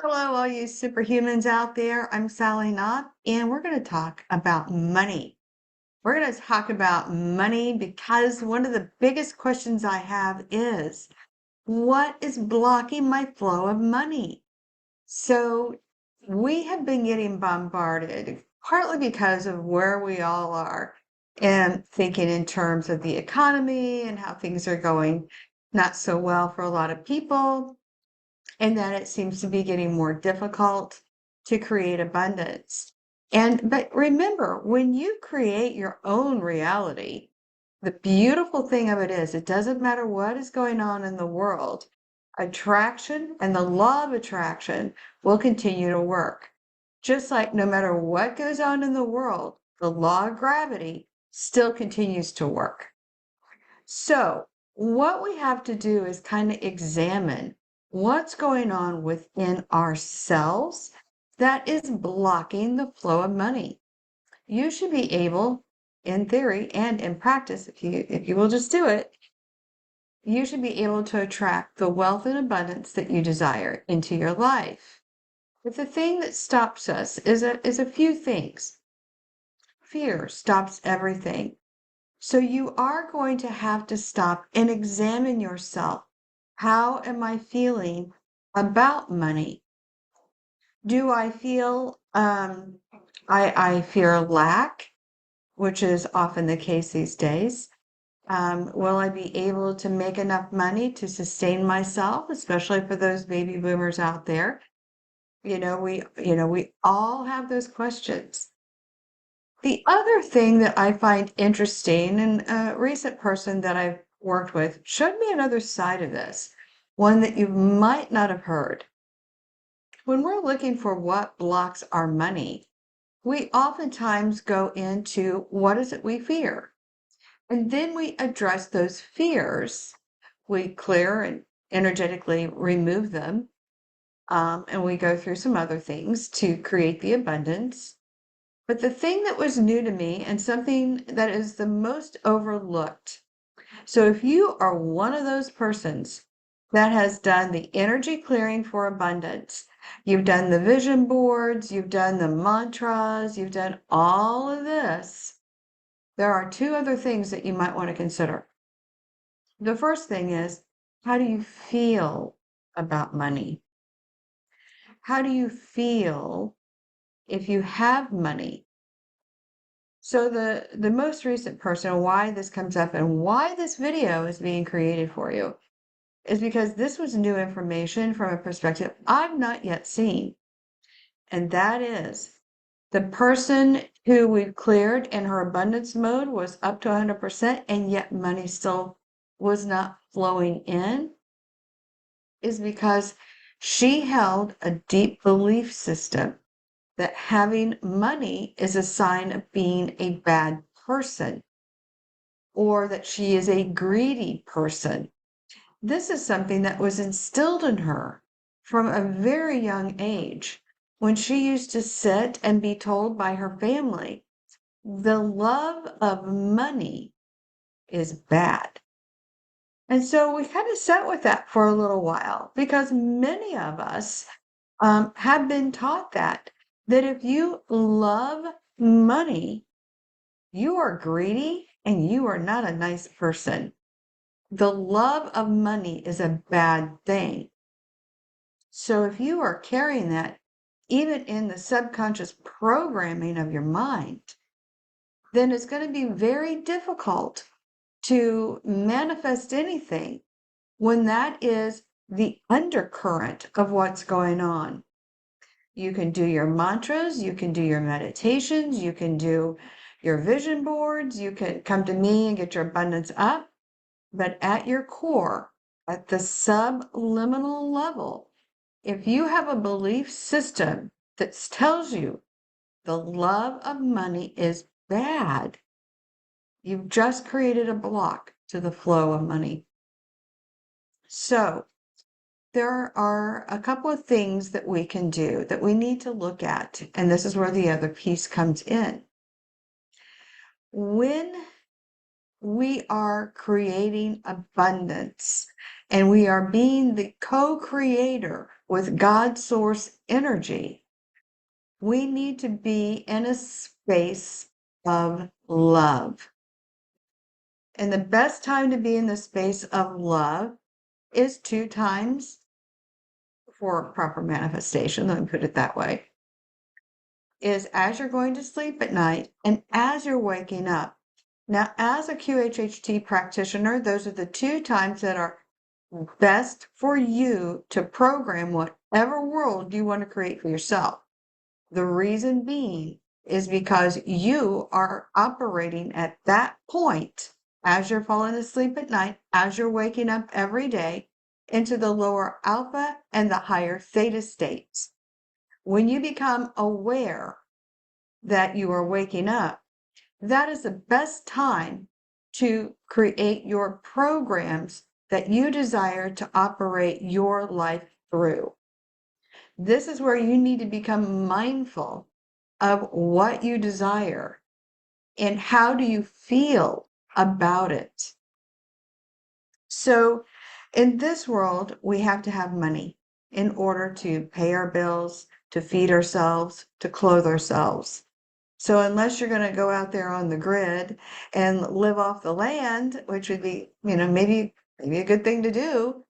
Hello, all you superhumans out there. I'm Sally Knott, and we're going to talk about money. We're going to talk about money because one of the biggest questions I have is what is blocking my flow of money? So, we have been getting bombarded partly because of where we all are and thinking in terms of the economy and how things are going not so well for a lot of people and that it seems to be getting more difficult to create abundance. But remember, when you create your own reality, the beautiful thing of it is it doesn't matter what is going on in the world, attraction and the law of attraction will continue to work. Just like no matter what goes on in the world, the law of gravity still continues to work. So, what we have to do is kind of examine what's going on within ourselves that is blocking the flow of money. You should be able, in theory and in practice, if you will just do it, you should be able to attract the wealth and abundance that you desire into your life. But the thing that stops us is a few things. Fear stops everything. So you are going to have to stop and examine yourself. How am I feeling about money? Do I feel I fear lack, which is often the case these days? Will I be able to make enough money to sustain myself, especially for those baby boomers out there? We all have those questions. The other thing that I find interesting, and a recent person that I've worked with showed me another side of this, one that you might not have heard. When we're looking for what blocks our money, we oftentimes go into what is it we fear? And then we address those fears. We clear and energetically remove them. And we go through some other things to create the abundance. But the thing that was new to me and something that is the most overlooked. So if you are one of those persons that has done the energy clearing for abundance, you've done the vision boards, you've done the mantras, you've done all of this, there are two other things that you might want to consider. The first thing is, how do you feel about money? How do you feel if you have money? So the most recent person, why this comes up and why this video is being created for you is because this was new information from a perspective I've not yet seen. And that is the person who we've cleared in her abundance mode was up to 100% and yet money still was not flowing in is because she held a deep belief system that having money is a sign of being a bad person or that she is a greedy person. This is something that was instilled in her from a very young age when she used to sit and be told by her family, the love of money is bad. And so we kind of sat with that for a little while because many of us have been taught that if you love money, you are greedy and you are not a nice person. The love of money is a bad thing. So if you are carrying that, even in the subconscious programming of your mind, then it's going to be very difficult to manifest anything when that is the undercurrent of what's going on. You can do your mantras, you can do your meditations, you can do your vision boards, you can come to me and get your abundance up. But at your core, at the subliminal level, if you have a belief system that tells you the love of money is bad, you've just created a block to the flow of money. So there are a couple of things that we can do that we need to look at, and this is where the other piece comes in. When we are creating abundance and we are being the co-creator with God's source energy, we need to be in a space of love. And the best time to be in the space of love is 2 times for proper manifestation, let me put it that way, is as you're going to sleep at night and as you're waking up. Now, as a QHHT practitioner, those are the 2 times that are best for you to program whatever world you want to create for yourself. The reason being is because you are operating at that point as you're falling asleep at night, as you're waking up every day into the lower alpha and the higher theta states. When you become aware that you are waking up, that is the best time to create your programs that you desire to operate your life through. This is where you need to become mindful of what you desire and how do you feel about it. So in this world, we have to have money in order to pay our bills, to feed ourselves, to clothe ourselves. So unless you're going to go out there on the grid and live off the land, which would be, maybe a good thing to do,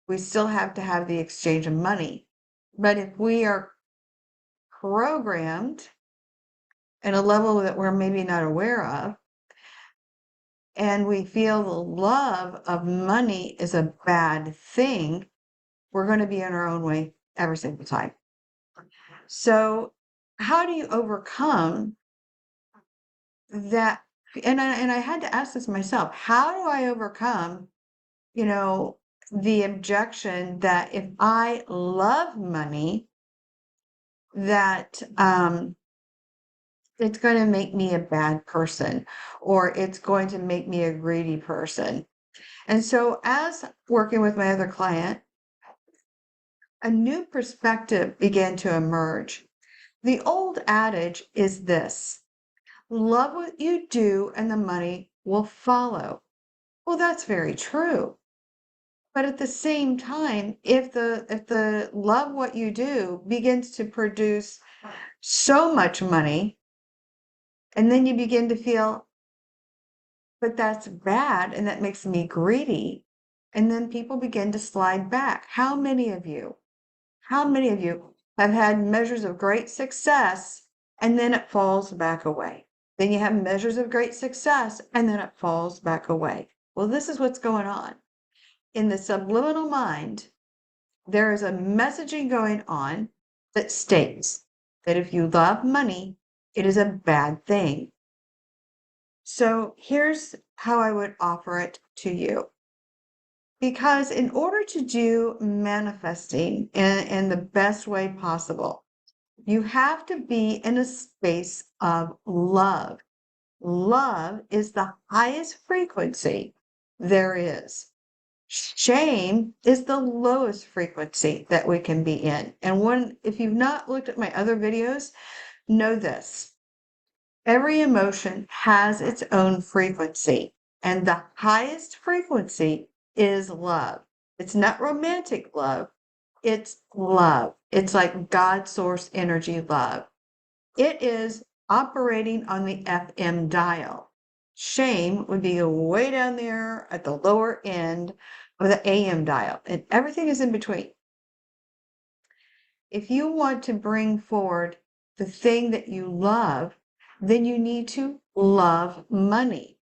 we still have to have the exchange of money. But if we are programmed at a level that we're maybe not aware of, and we feel the love of money is a bad thing, we're going to be in our own way every single time. So how do you overcome that? And I had to ask this myself, how do I overcome, the objection that if I love money, that it's going to make me a bad person, or it's going to make me a greedy person. And so as working with my other client, a new perspective began to emerge. The old adage is this: love what you do and the money will follow. Well, that's very true. But at the same time, if the love what you do begins to produce so much money, and then you begin to feel, but that's bad and that makes me greedy, and then people begin to slide back. How many of you have had measures of great success and then it falls back away? Then you have measures of great success and then it falls back away. Well, this is what's going on. In the subliminal mind, there is a messaging going on that states that if you love money, it is a bad thing. So here's how I would offer it to you. Because in order to do manifesting in the best way possible, you have to be in a space of love. Love is the highest frequency there is. Shame is the lowest frequency that we can be in. And if you've not looked at my other videos, know this: every emotion has its own frequency, and the highest frequency is love. It's not romantic love, it's love. It's like God source energy love. It is operating on the FM dial. Shame would be way down there at the lower end of the AM dial, and everything is in between. If you want to bring forward the thing that you love, then you need to love money,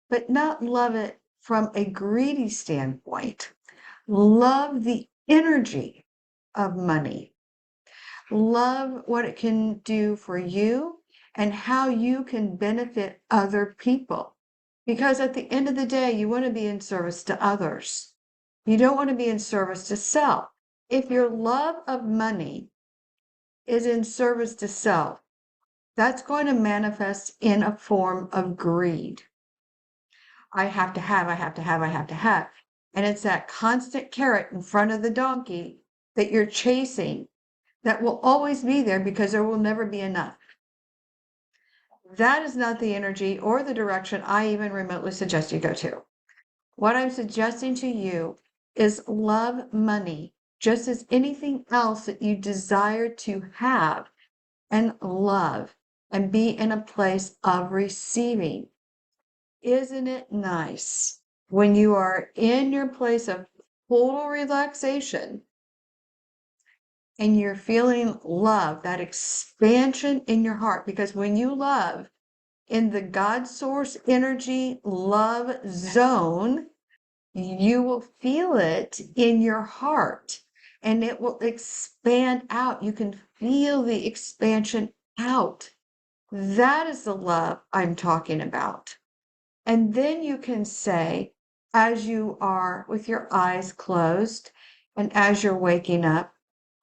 but not love it from a greedy standpoint. Love the energy of money. Love what it can do for you and how you can benefit other people. Because at the end of the day, you want to be in service to others. You don't want to be in service to self. If your love of money is in service to self, that's going to manifest in a form of greed. I have to have, I have to have, I have to have. And it's that constant carrot in front of the donkey that you're chasing that will always be there because there will never be enough. That is not the energy or the direction I even remotely suggest you go to. What I'm suggesting to you is love money just as anything else that you desire to have and love and be in a place of receiving. Isn't it nice when you are in your place of total relaxation and you're feeling love, that expansion in your heart? Because when you love in the God source energy love zone, you will feel it in your heart and it will expand out. You can feel the expansion out. That is the love I'm talking about. And then you can say, as you are with your eyes closed and as you're waking up,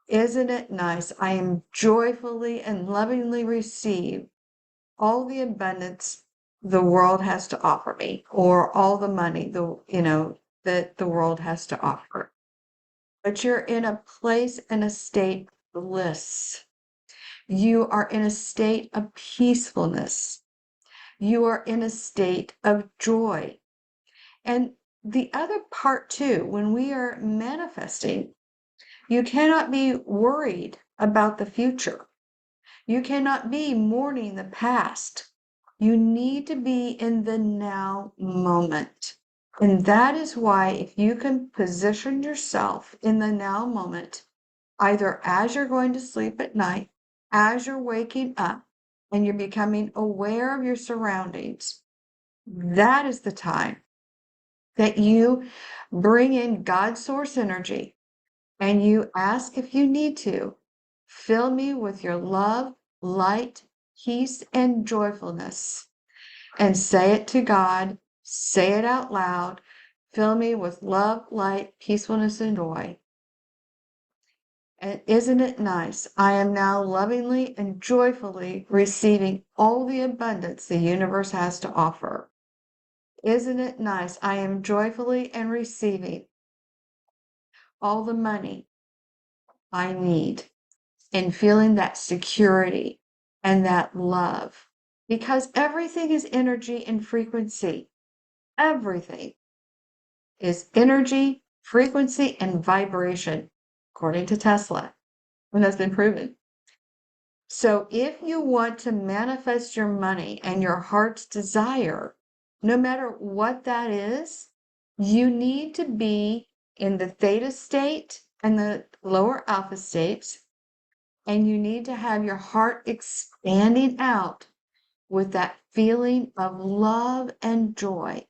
isn't it nice? I am joyfully and lovingly receive all the abundance the world has to offer me, or all the money that the world has to offer. But you're in a place and a state of bliss. You are in a state of peacefulness. You are in a state of joy. And the other part too, when we are manifesting, you cannot be worried about the future. You cannot be mourning the past. You need to be in the now moment. And that is why, if you can position yourself in the now moment, either as you're going to sleep at night, as you're waking up, and you're becoming aware of your surroundings, that is the time that you bring in God source energy and you ask, if you need to, fill me with your love, light, peace, and joyfulness. And say it to God, say it out loud. Fill me with love, light, peacefulness, and joy. And isn't it nice? I am now lovingly and joyfully receiving all the abundance the universe has to offer. Isn't it nice? I am joyfully and receiving all the money I need and feeling that security and that love. Because everything is energy and frequency. Everything is energy, frequency, and vibration, according to Tesla, and that's been proven. So if you want to manifest your money and your heart's desire, no matter what that is, you need to be in the theta state and the lower alpha states, and you need to have your heart expanding out with that feeling of love and joy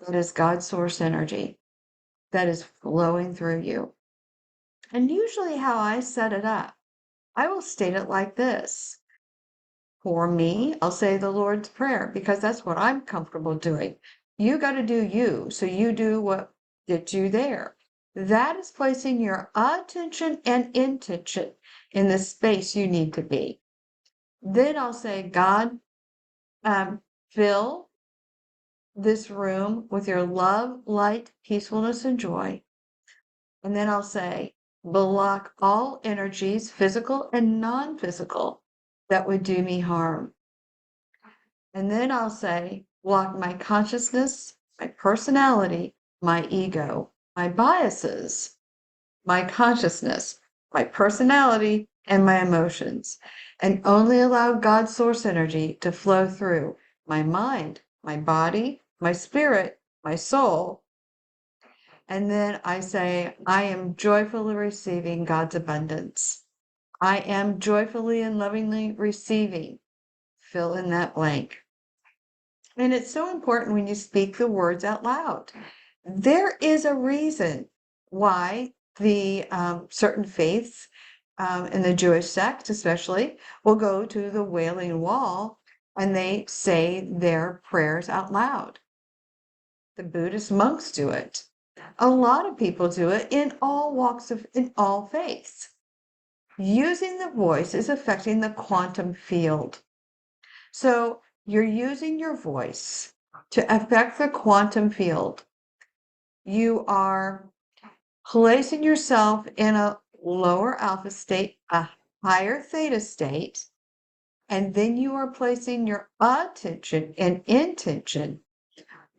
that is God's source energy that is flowing through you. And usually, how I set it up, I will state it like this. For me, I'll say the Lord's Prayer because that's what I'm comfortable doing. You got to do you, so you do what gets you there. That is placing your attention and intention in the space you need to be. Then I'll say, God, fill this room with your love, light, peacefulness, and joy. And then I'll say, block all energies, physical and non-physical, that would do me harm. And then I'll say, block my consciousness, my personality, my ego, my biases, my consciousness, my personality, and my emotions, and only allow God's source energy to flow through my mind, my body, my spirit, my soul. And then I say, I am joyfully receiving God's abundance. I am joyfully and lovingly receiving. Fill in that blank. And it's so important when you speak the words out loud. There is a reason why the certain faiths, in the Jewish sect especially, will go to the Wailing Wall and they say their prayers out loud. The Buddhist monks do it. A lot of people do it in all walks in all faiths. Using the voice is affecting the quantum field. So you're using your voice to affect the quantum field. You are placing yourself in a lower alpha state, a higher theta state, And then you are placing your attention and intention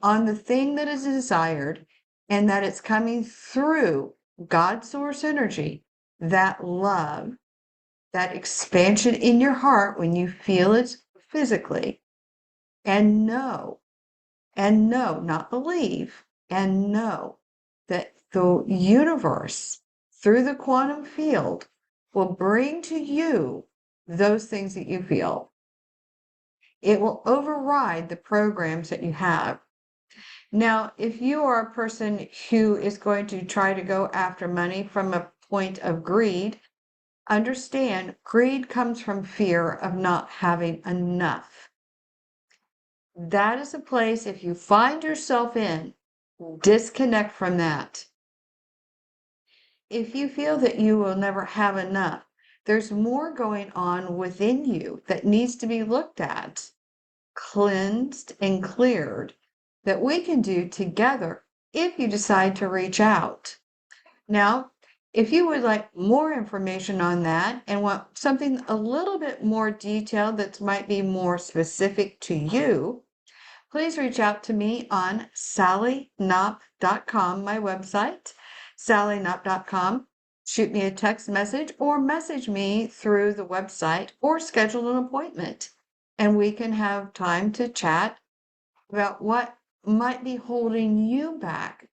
on the thing that is desired and that it's coming through God source energy, that love, that expansion in your heart when you feel it physically, and know, not believe, and know that the universe through the quantum field will bring to you those things that you feel. It will override the programs that you have. Now, if you are a person who is going to try to go after money from a point of greed, understand greed comes from fear of not having enough. That is a place, if you find yourself in, disconnect from that. If you feel that you will never have enough, there's more going on within you that needs to be looked at, cleansed, and cleared that we can do together if you decide to reach out. Now, if you would like more information on that and want something a little bit more detailed that might be more specific to you, please reach out to me on sallyknopp.com, my website, sallyknopp.com. Shoot me a text message or message me through the website or schedule an appointment. And we can have time to chat about what might be holding you back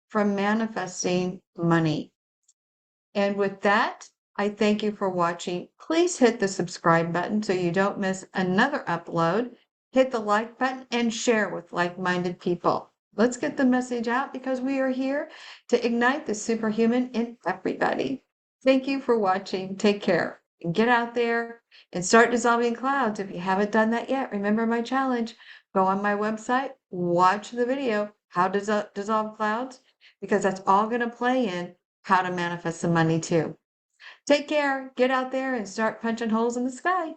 from manifesting money. And with that, I thank you for watching. Please hit the subscribe button so you don't miss another upload. Hit the like button and share with like-minded people. Let's get the message out because we are here to ignite the superhuman in everybody. Thank you for watching. Take care and get out there and start dissolving clouds. If you haven't done that yet, remember my challenge. Go on my website, watch the video, How to Dissolve Clouds, because that's all going to play in how to manifest some money too. Take care, get out there and start punching holes in the sky.